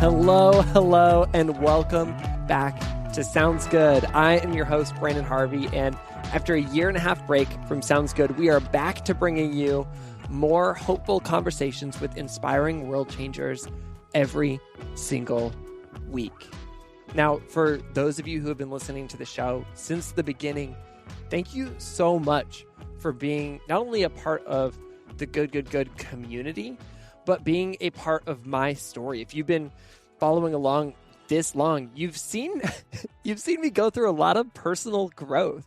Hello, and welcome back to Sounds Good. I am your host, Branden Harvey, and after a 1.5-year break from Sounds Good, we are back to bringing you more hopeful conversations with inspiring world changers every single week. Now, for those of you who have been listening to the show since the beginning, thank you so much for being not only a part of the Good community, but being a part of my story. If you've been following along this long, you've seen me go through a lot of personal growth.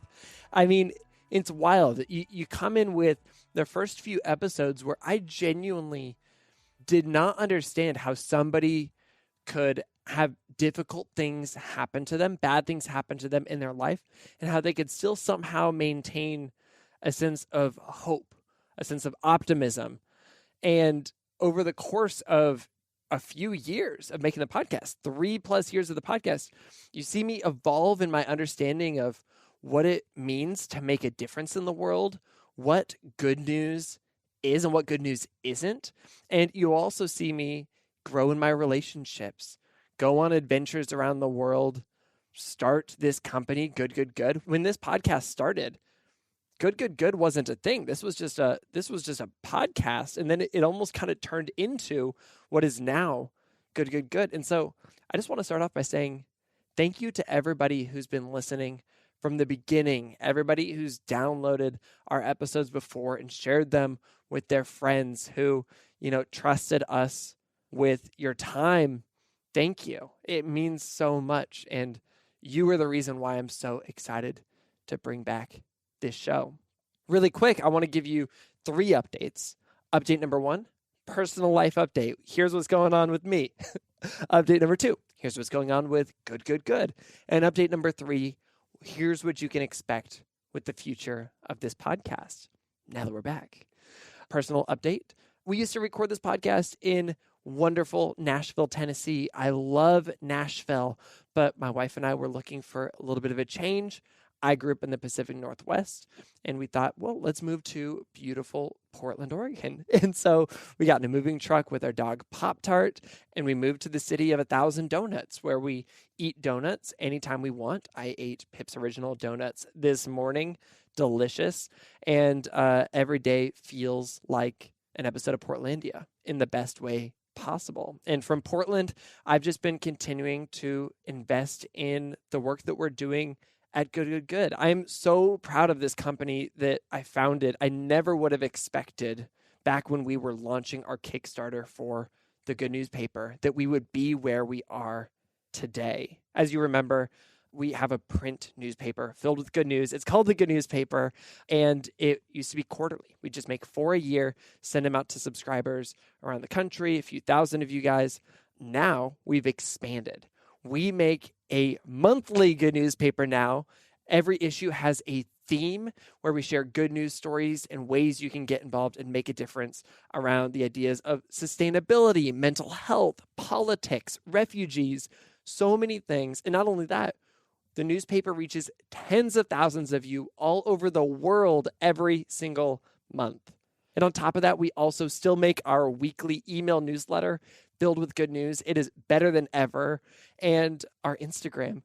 I mean, it's wild. You come in with the first few episodes where I genuinely did not understand how somebody could have difficult things happen to them, bad things happen to them in their life, and how they could still somehow maintain a sense of hope, a sense of optimism. And over the course of a few years of making the podcast, 3+ years of the podcast, you see me evolve in my understanding of what it means to make a difference in the world, what good news is and what good news isn't. And you also see me grow in my relationships, go on adventures around the world, start this company, Good. When this podcast started, Good wasn't a thing. This was just a podcast, and then it almost kind of turned into what is now Good. And so I just want to start off by saying thank you to everybody who's been listening from the beginning, everybody who's downloaded our episodes before and shared them with their friends who, trusted us with your time. Thank you. It means so much, and you are the reason why I'm so excited to bring back this show. Really quick, I want to give you 3 updates. Update number 1, personal life update. Here's what's going on with me. Update number 2, here's what's going on with Good. And update number 3, here's what you can expect with the future of this podcast. Now that we're back. Personal update. We used to record this podcast in wonderful Nashville, Tennessee. I love Nashville, but my wife and I were looking for a little bit of a change. I grew up in the Pacific Northwest, and we thought, well, let's move to beautiful Portland, Oregon. And so we got in a moving truck with our dog Pop-Tart, and we moved to the city of 1,000 donuts, where we eat donuts anytime we want. I ate Pip's Original Donuts this morning. Delicious. And every day feels like an episode of Portlandia in the best way possible. And from Portland, I've just been continuing to invest in the work that we're doing at Good. I'm so proud of this company that I founded. I never would have expected back when we were launching our Kickstarter for the Good newspaper that we would be where we are today. As you remember, we have a print newspaper filled with good news. It's called the Good newspaper, and it used to be quarterly. We just make 4 a year, send them out to subscribers around the country, a few thousand of you guys. Now we've expanded. We make a monthly Good newspaper now. Every issue has a theme where we share good news stories and ways you can get involved and make a difference around the ideas of sustainability, mental health, politics, refugees, so many things. And not only that, the newspaper reaches tens of thousands of you all over the world every single month. And on top of that, we also still make our weekly email newsletter filled with good news. It is better than ever. And our Instagram,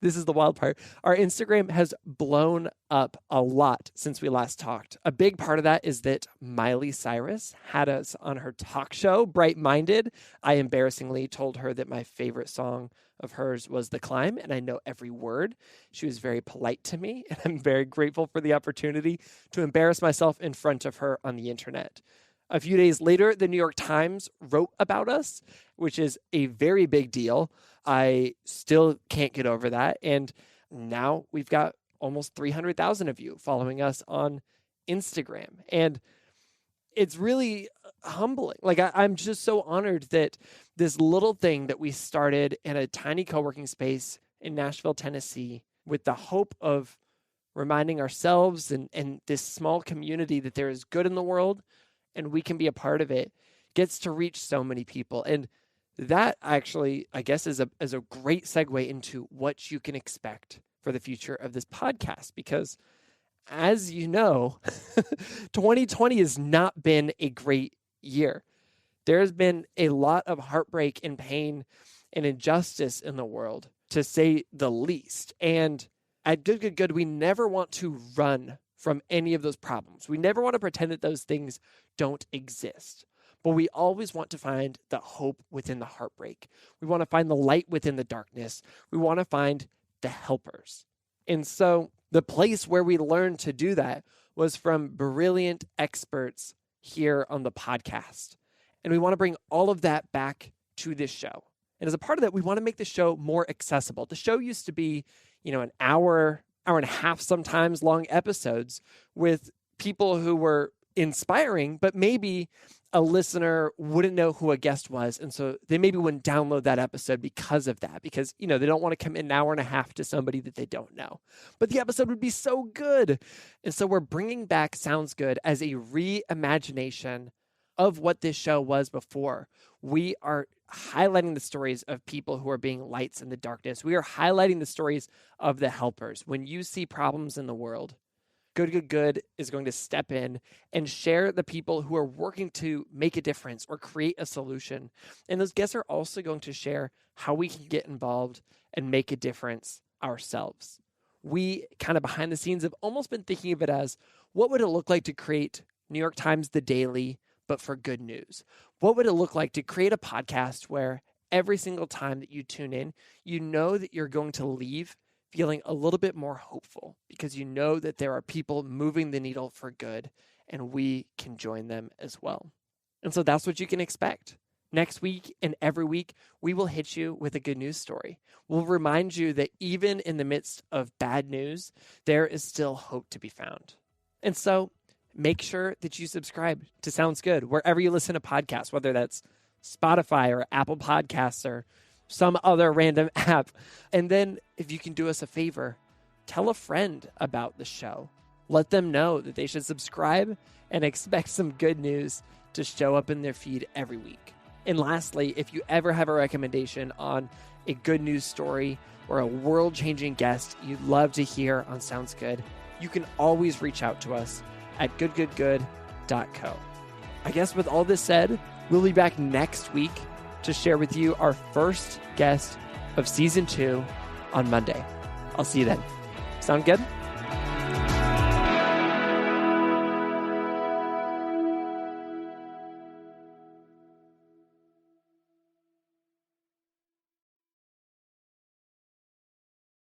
this is the wild part, our Instagram has blown up a lot since we last talked. A big part of that is that Miley Cyrus had us on her talk show, Bright Minded. I embarrassingly told her that my favorite song of hers was The Climb, and I know every word. She was very polite to me, and I'm very grateful for the opportunity to embarrass myself in front of her on the internet. A few days later, the New York Times wrote about us, which is a very big deal. I still can't get over that. And now we've got almost 300,000 of you following us on Instagram. And it's really humbling. I'm just so honored that this little thing that we started in a tiny co-working space in Nashville, Tennessee, with the hope of reminding ourselves and this small community that there is good in the world and we can be a part of it, gets to reach so many people. And that actually, I guess, is a great segue into what you can expect for the future of this podcast. Because as you know, 2020 has not been a great year. There's been a lot of heartbreak and pain and injustice in the world, to say the least. And at Good, we never want to run from any of those problems. We never want to pretend that those things don't exist. But we always want to find the hope within the heartbreak. We want to find the light within the darkness. We want to find the helpers. And so the place where we learned to do that was from brilliant experts here on the podcast. And we want to bring all of that back to this show. And as a part of that, we want to make the show more accessible. The show used to be, an hour and a half sometimes long episodes with people who were inspiring, but maybe a listener wouldn't know who a guest was. And so they maybe wouldn't download that episode because of that, because, they don't want to commit an hour and a half to somebody that they don't know. But the episode would be so good. And so we're bringing back Sounds Good as a reimagination of what this show was before. We are highlighting the stories of people who are being lights in the darkness. We are highlighting the stories of the helpers. When you see problems in the world, Good is going to step in and share the people who are working to make a difference or create a solution. And those guests are also going to share how we can get involved and make a difference ourselves. We kind of behind the scenes have almost been thinking of it as, what would it look like to create New York Times The Daily, but for good news? What would it look like to create a podcast where every single time that you tune in, you know that you're going to leave feeling a little bit more hopeful because you know that there are people moving the needle for good and we can join them as well. And so that's what you can expect. Next week and every week, we will hit you with a good news story. We'll remind you that even in the midst of bad news, there is still hope to be found. And so make sure that you subscribe to Sounds Good wherever you listen to podcasts, whether that's Spotify or Apple Podcasts or some other random app. And then if you can do us a favor, tell a friend about the show. Let them know that they should subscribe and expect some good news to show up in their feed every week. And lastly, if you ever have a recommendation on a good news story or a world-changing guest you'd love to hear on Sounds Good, you can always reach out to us at goodgoodgood.co. I guess with all this said, we'll be back next week to share with you our first guest of season 2 on Monday. I'll see you then. Sound good?